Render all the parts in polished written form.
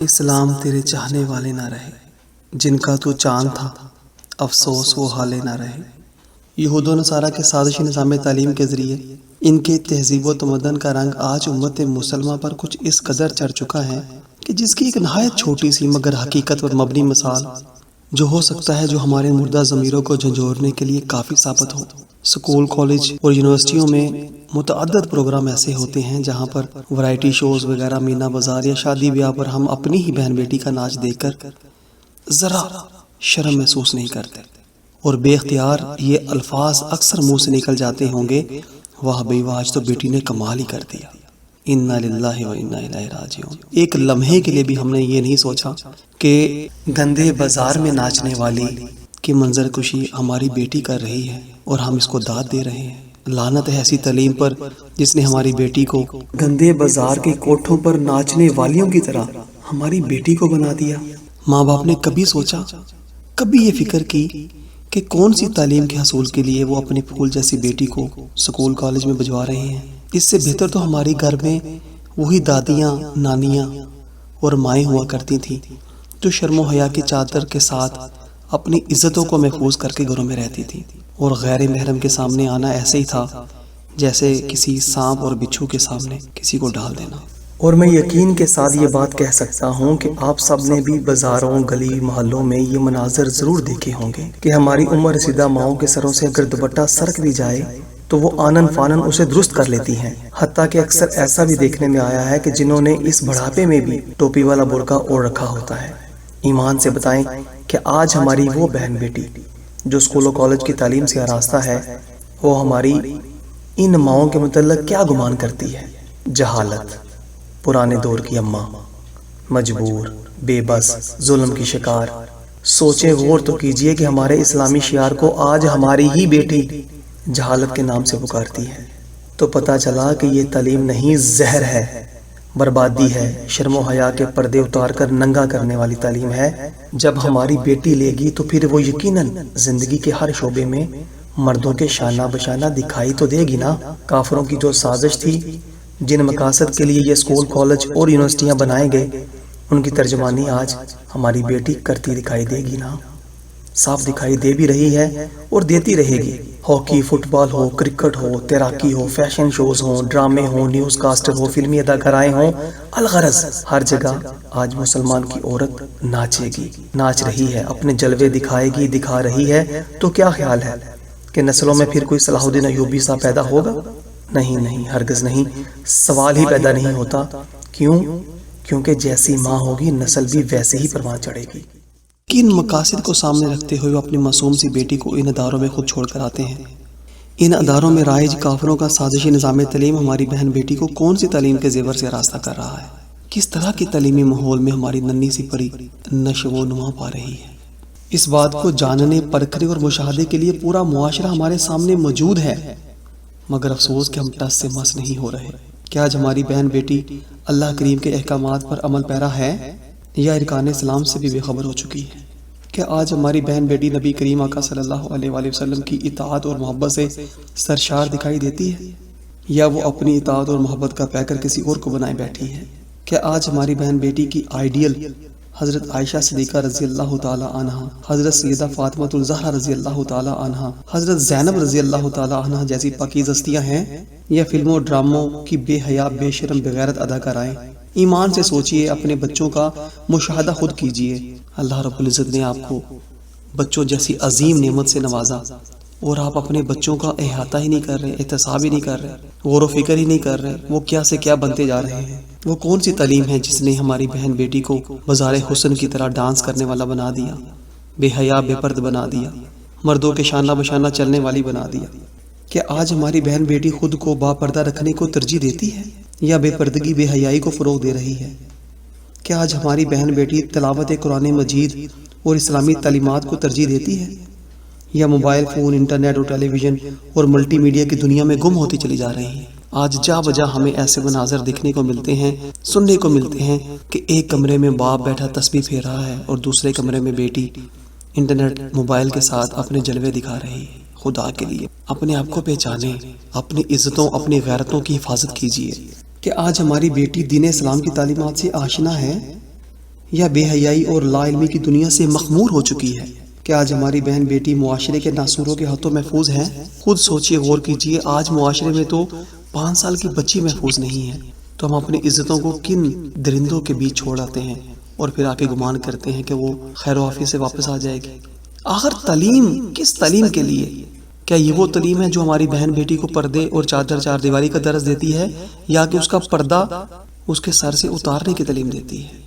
اسلام تیرے چاہنے والے نہ رہے، جن کا تو چاند تھا افسوس وہ حالے نہ رہے۔ یہود و نصارہ کے سازشی نظام تعلیم کے ذریعے ان کے تہذیب و تمدن کا رنگ آج امت مسلمہ پر کچھ اس قدر چڑھ چکا ہے کہ جس کی ایک نہایت چھوٹی سی مگر حقیقت پر مبنی مثال جو ہو سکتا ہے جو ہمارے مردہ ضمیروں کو جھنجھوڑنے کے لیے کافی ثابت ہو۔ سکول، کالج اور یونیورسٹیوں میں متعدد پروگرام ایسے ہوتے ہیں جہاں پر ورائٹی شوز وغیرہ، مینا بازار یا شادی بیاہ پر ہم اپنی ہی بہن بیٹی کا ناچ دیکھ کر ذرا شرم محسوس نہیں کرتے، اور بے اختیار یہ الفاظ اکثر منہ سے نکل جاتے ہوں گے، واہ بھئی واہ آج تو بیٹی نے کمال ہی کر دیا، انا للہ و انا الیہ راجعون۔ ایک لمحے کے لیے بھی ہم نے یہ نہیں سوچا کہ گندے بازار میں ناچنے والی کی منظر کشی ہماری بیٹی کر رہی ہے اور ہم اس کو داد دے رہے ہیں۔ لعنت ہے ایسی تعلیم پر جس نے ہماری بیٹی کو گندے بازار کے کوٹھوں پر ناچنے والیوں کی طرح ہماری بیٹی کو بنا دیا۔ ماں باپ نے کبھی سوچا، کبھی یہ فکر کی کہ کون سی تعلیم کے حصول کے لیے وہ اپنی پھول جیسی بیٹی کو سکول کالج میں بھجوا رہے ہیں؟ اس سے بہتر تو ہماری گھر میں وہی دادیاں، نانیاں اور مائیں ہوا کرتی تھیں جو شرم و حیا کی چادر کے ساتھ اپنی عزتوں کو محفوظ کر کے گھروں میں رہتی تھی، اور غیر محرم کے سامنے آنا ایسے ہی تھا جیسے کسی سانپ اور بچھو کے سامنے کسی کو ڈال دینا۔ اور میں یقین کے ساتھ یہ بات کہہ سکتا ہوں کہ آپ سب نے بھی بازاروں، گلی محلوں میں یہ مناظر ضرور دیکھے ہوں گے کہ ہماری عمر رسیدہ ماؤں کے سروں سے اگر دوپٹہ سرک بھی جائے تو وہ آنن فانن اسے درست کر لیتی ہیں، حتیٰ کہ اکثر ایسا بھی دیکھنے میں آیا ہے کہ جنہوں نے اس بڑھاپے میں بھی ٹوپی والا برقع اوڑھ رکھا ہوتا ہے۔ ایمان سے بتائیں کہ آج ہماری وہ بہن بیٹی جو اسکول و کالج کی تعلیم سے آراستہ ہے، وہ ہماری ان ماؤں کے متعلق کیا گمان کرتی ہے؟ جہالت، پرانے دور کی اماں، مجبور، بے بس، ظلم کی شکار۔ سوچیں، غور تو کیجئے کہ ہمارے اسلامی شعار کو آج ہماری ہی بیٹی جہالت کے نام سے پکارتی ہے، تو پتہ چلا کہ یہ تعلیم نہیں، زہر ہے، بربادی ہے، شرم و حیا کے پردے اتار کر ننگا کرنے والی تعلیم ہے۔ جب ہماری بیٹی لے گی تو پھر وہ یقیناً زندگی کے ہر شعبے میں مردوں کے شانہ بشانہ دکھائی تو دے گی نا۔ کافروں کی جو سازش تھی، جن مقاصد کے لیے یہ اسکول، کالج اور یونیورسٹیاں بنائے گئے، ان کی ترجمانی آج ہماری بیٹی کرتی دکھائی دے گی نا۔ صاف دکھائی دے بھی رہی ہے اور دیتی رہے گی۔ ہاکی، فٹ بال ہو، کرکٹ ہو، تیراکی ہو، فیشن شوز ہوں، ڈرامے ہوں، نیوز کاسٹر ہو، فلمی اداکارائیں ہوں، الغرض ہر جگہ آج مسلمان کی عورت ناچے گی، ناچ رہی ہے، اپنے جلوے دکھائے گی، دکھا رہی ہے۔ تو کیا خیال ہے کہ نسلوں میں پھر کوئی صلاح الدین ایوبی سا پیدا ہوگا؟ نہیں نہیں، ہرگز نہیں، سوال ہی پیدا نہیں ہوتا۔ کیوں؟ کیونکہ جیسی ماں ہوگی نسل بھی ویسے ہی پروان چڑھے گی۔ کن مقاصد کو سامنے رکھتے ہوئے وہ اپنی معصوم سی بیٹی کو ان اداروں میں خود چھوڑ کر آتے ہیں؟ ان اداروں میں رائج کافروں کا سازشی نظام تعلیم ہماری بہن بیٹی کو کون سی تعلیم کے زیور سے آراستہ کر رہا ہے؟ کس طرح کی تعلیمی ماحول میں ہماری ننھی سی پری نشو و نما پا رہی ہے؟ اس بات کو جاننے، پرکھنے اور مشاہدے کے لیے پورا معاشرہ ہمارے سامنے موجود ہے، مگر افسوس کہ ہم ٹس سے مس نہیں ہو رہے۔ کیا آج ہماری بہن بیٹی اللہ کریم کے احکامات پر عمل پیرا ہے یا ارکان اسلام سے بھی بے خبر ہو چکی ہے؟ کیا آج ہماری بہن بیٹی نبی کریم آقا صلی اللہ علیہ وآلہ وسلم کی اطاعت اور محبت سے سرشار دکھائی دیتی ہے، یا وہ اپنی اطاعت اور محبت کا پیکر کسی اور کو بنائے بیٹھی ہے؟ کیا آج ہماری بہن بیٹی کی آئیڈیل حضرت عائشہ صدیقہ رضی اللہ تعالی عنہ، حضرت سیدہ فاطمہ الزہرا رضی اللہ تعالی عنہ، حضرت زینب رضی اللہ تعالی عنہ جیسی پاکیزہ ہستیاں ہیں، یا فلموں اور ڈراموں کی بے حیا، بے شرم، بغیرت اداکارائیں؟ ایمان سے سوچئے، اپنے بچوں کا مشاہدہ خود کیجئے۔ اللہ رب العزت نے آپ کو بچوں جیسی عظیم نعمت سے نوازا، اور آپ اپنے بچوں کا احاطہ ہی نہیں کر رہے، احتساب ہی نہیں کر رہے، غور و فکر ہی نہیں کر رہے، وہ کیا سے کیا بنتے جا رہے ہیں۔ وہ کون سی تعلیم ہے جس نے ہماری بہن بیٹی کو بازار حسن کی طرح ڈانس کرنے والا بنا دیا، بے حیا، بے پرد بنا دیا، مردوں کے شانہ بشانہ چلنے والی بنا دیا؟ کیا آج ہماری بہن بیٹی خود کو با پردہ رکھنے کو ترجیح دیتی ہے یا بے پردگی، بے حیائی کو فروغ دے رہی ہے؟ کیا آج ہماری بہن بیٹی تلاوت قرآن مجید اور اسلامی تعلیمات کو ترجیح دیتی ہے، یا موبائل فون، انٹرنیٹ اور ٹیلی ویژن اور ملٹی میڈیا کی دنیا میں گم ہوتی چلی جا رہی ہے؟ آج جا بجا ہمیں ایسے مناظر دیکھنے کو ملتے ہیں، سننے کو ملتے ہیں کہ ایک کمرے میں باپ بیٹھا تسبیح پھیر رہا ہے اور دوسرے کمرے میں بیٹی انٹرنیٹ، موبائل کے ساتھ اپنے جلوے دکھا رہی ہے۔ خدا کے لیے اپنے آپ کو پہچانیں، اپنی عزتوں، اپنی غیرتوں کی حفاظت کیجیے۔ کہ آج ہماری بیٹی دین اسلام کی تعلیمات سے آشنا ہے یا بے حیائی اور لا علمی کی دنیا سے مخمور ہو چکی ہے؟ کہ آج ہماری بہن بیٹی معاشرے کے ناسوروں کے ہاتھوں محفوظ ہیں؟ خود سوچئے، غور کیجئے، آج معاشرے میں تو 5 سال کی بچی محفوظ نہیں ہے، تو ہم اپنی عزتوں کو کن درندوں کے بیچ چھوڑ آتے ہیں اور پھر آ کے گمان کرتے ہیں کہ وہ خیر و عافیت سے واپس آ جائے گی۔ آخر تعلیم کس تعلیم کے لیے؟ کیا یہ وہ تعلیم ہے جو ہماری بہن بیٹی کو پردے اور چار دیواری کا درس دیتی ہے، یا کہ اس کا پردہ اس کے سر سے اتارنے کی تعلیم دیتی ہے؟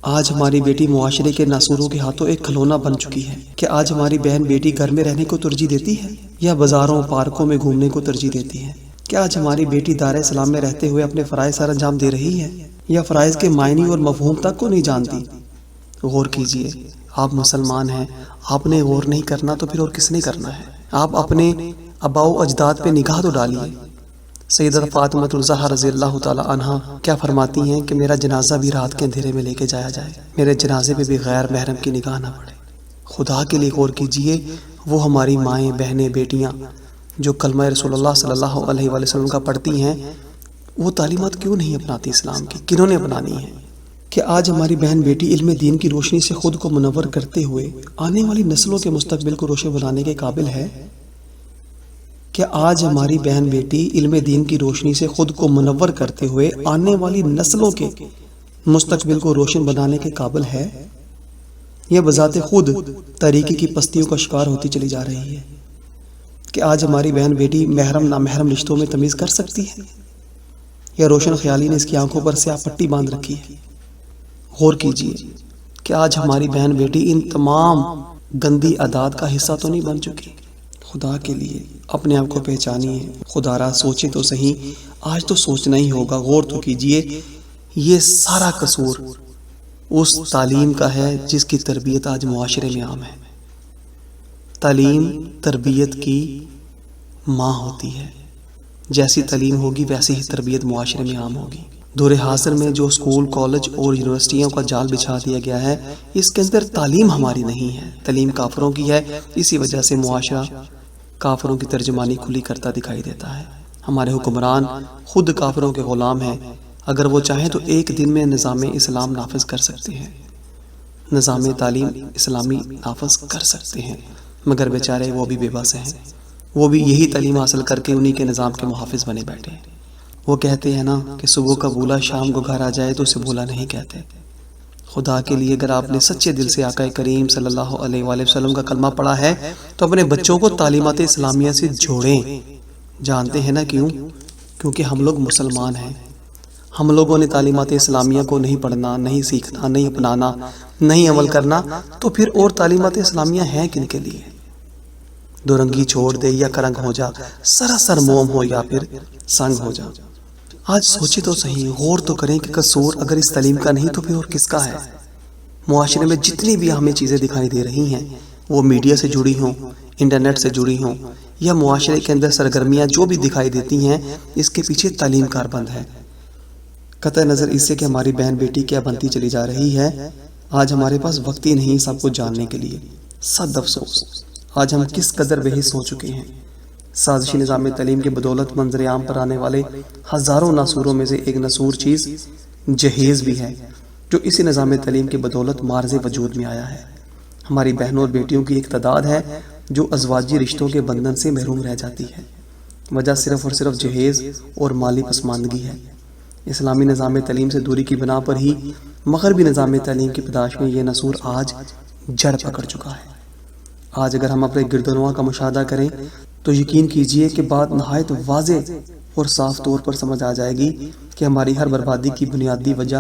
آج ہماری بیٹی معاشرے کے ناسوروں کے ہاتھوں ایک کھلونا بن چکی ہے۔ کہ آج ہماری بہن بیٹی گھر میں رہنے کو ترجیح دیتی ہے یا بازاروں پارکوں میں گھومنے کو ترجیح دیتی ہے؟ کیا آج ہماری بیٹی دار اسلام میں رہتے ہوئے اپنے فرائض سر انجام دے رہی ہے یا فرائض کے معنی اور مفہوم تک کو نہیں جانتی؟ غور کیجئے، آپ مسلمان ہیں، آپ نے غور نہیں کرنا تو پھر اور کس نے کرنا ہے؟ آپ اپنے آباء و اجداد پہ نگاہ تو ڈالیے۔ سیدہ فاطمہ الزہرا رضی اللہ تعالی عنہا کیا فرماتی ہیں کہ میرا جنازہ بھی رات کے اندھیرے میں لے کے جایا جائے، میرے جنازے پہ بھی غیر محرم کی نگاہ نہ پڑے۔ خدا کے لیے غور کیجئے، وہ ہماری مائیں، بہنیں، بیٹیاں جو کلمہ رسول اللہ صلی اللہ علیہ وآلہ وسلم کا پڑھتی ہیں، وہ تعلیمات کیوں نہیں اپناتی اسلام کی؟ کنہوں نے اپنانی ہے؟ کہ آج ہماری بہن بیٹی علم دین کی روشنی سے خود کو منور کرتے ہوئے آنے والی نسلوں کے مستقبل کو روشن بنانے کے قابل ہے؟ کہ آج ہماری بہن بیٹی علم دین کی روشنی سے خود کو منور کرتے ہوئے آنے والی نسلوں کے مستقبل کو روشن بنانے کے قابل ہے؟ یہ بذات خود تاریکی کی پستیوں کا شکار ہوتی چلی جا رہی ہے؟ کہ آج ہماری بہن بیٹی محرم نامحرم رشتوں میں تمیز کر سکتی ہے یا روشن خیالی نے اس کی آنکھوں پر سیاہ پٹی باندھ رکھی ہے؟ غور کیجئے کہ آج ہماری بہن بیٹی ان تمام گندی عادات کا حصہ تو نہیں بن چکی؟ خدا کے لیے اپنے آپ کو پہچانیے، خدا را سوچے تو صحیح، آج تو سوچنا ہی ہوگا۔ غور تو کیجئے، یہ سارا قصور اس تعلیم کا ہے جس کی تربیت آج معاشرے میں عام ہے۔ تعلیم تربیت کی ماں ہوتی ہے، جیسی تعلیم ہوگی ویسی ہی تربیت معاشرے میں عام ہوگی۔ دور حاضر میں جو اسکول، کالج اور یونیورسٹیوں کا جال بچھا دیا گیا ہے، اس کے اندر تعلیم ہماری نہیں ہے، تعلیم کافروں کی ہے۔ اسی وجہ سے معاشرہ کافروں کی ترجمانی کھلی کرتا دکھائی دیتا ہے۔ ہمارے حکمران خود کافروں کے غلام ہیں، اگر وہ چاہیں تو ایک دن میں نظام اسلام نافذ کر سکتے ہیں، نظام تعلیم اسلامی نافذ کر سکتے ہیں، مگر بیچارے وہ بھی بے بس ہیں، وہ بھی یہی تعلیم حاصل کر کے انہی کے نظام کے محافظ بنے بیٹھے ہیں۔ وہ کہتے ہیں نا کہ صبح کا بولا شام کو گھر آ جائے تو اسے بولا نہیں کہتے۔ خدا کے لیے اگر آپ نے سچے دل سے آقا کریم صلی اللہ علیہ وآلہ وسلم کا کلمہ پڑھا ہے تو اپنے بچوں کو تعلیمات اسلامیہ سے جوڑیں۔ جانتے ہیں نا کیوں؟ کیونکہ ہم لوگ مسلمان ہیں، ہم لوگوں نے تعلیمات اسلامیہ کو نہیں پڑھنا، نہیں سیکھنا، نہیں اپنانا، نہیں عمل کرنا، تو پھر اور تعلیمات اسلامیہ ہیں کن کے لیے؟ دو رنگی چھوڑ دے یا کرنگ ہو جا، سراسر موم ہو یا پھر سنگ ہو جا۔ آج سوچے تو صحیح، غور تو کریں کہ قصور اگر اس تعلیم کا نہیں تو پھر اور کس کا ہے؟ معاشرے میں جتنی بھی ہمیں چیزیں دکھائی دے رہی ہیں، وہ میڈیا سے جڑی ہوں، انٹرنیٹ سے جڑی ہوں، یا معاشرے کے اندر سرگرمیاں جو بھی دکھائی دیتی ہیں، اس کے پیچھے تعلیم کاربند ہے۔ قطع نظر اس سے کہ ہماری بہن بیٹی کیا بنتی چلی جا رہی ہے، آج ہمارے پاس وقت ہی نہیں سب کچھ جاننے کے لیے۔ صد افسوس، آج ہم کس قدر بحث ہو چکے ہیں۔ سازشی نظام تعلیم کے بدولت منظر عام پر آنے والے ہزاروں ناسوروں میں سے ایک ناسور چیز جہیز بھی ہے، جو اسی نظام تعلیم کے بدولت مارز وجود میں آیا ہے۔ ہماری بہنوں اور بیٹیوں کی ایک تعداد ہے جو ازواجی رشتوں کے بندھن سے محروم رہ جاتی ہے۔ وجہ صرف اور صرف جہیز اور مالی پسماندگی ہے۔ اسلامی نظام تعلیم سے دوری کی بنا پر ہی مغربی نظام تعلیم کی پداش میں یہ ناسور آج جڑ پکڑ چکا ہے۔ آج اگر ہم اپنے گردنواں کا مشاہدہ کریں تو یقین کیجئے کہ بات نہایت واضح اور صاف طور پر سمجھ آ جائے گی کہ ہماری ہر بربادی کی بنیادی وجہ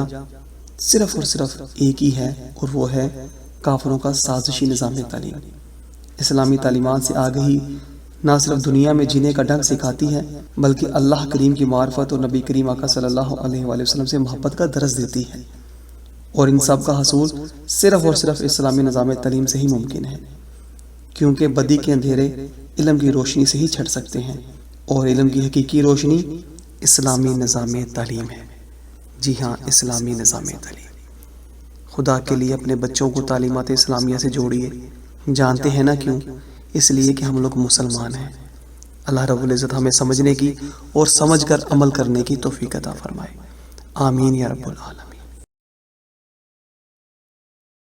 صرف اور صرف ایک ہی ہے، اور وہ ہے کافروں کا سازشی نظام تعلیم۔ اسلامی تعلیمات سے آگہی نہ صرف دنیا میں جینے کا ڈھنگ سکھاتی ہے، بلکہ اللہ کریم کی معرفت اور نبی کریم آقا صلی اللہ علیہ وآلہ وسلم سے محبت کا درس دیتی ہے، اور ان سب کا حصول صرف اور صرف اسلامی نظام تعلیم سے ہی ممکن ہے، کیونکہ بدی کے اندھیرے علم کی روشنی سے ہی چھٹ سکتے ہیں، اور علم کی حقیقی روشنی اسلامی نظام تعلیم ہے۔ جی ہاں، اسلامی نظام تعلیم۔ خدا کے لیے اپنے بچوں کو تعلیمات اسلامیہ سے جوڑیے۔ جانتے ہیں نا کیوں؟ اس لیے کہ ہم لوگ مسلمان ہیں۔ اللہ رب العزت ہمیں سمجھنے کی اور سمجھ کر عمل کرنے کی توفیق عطا فرمائے۔ آمین یا رب العالمین۔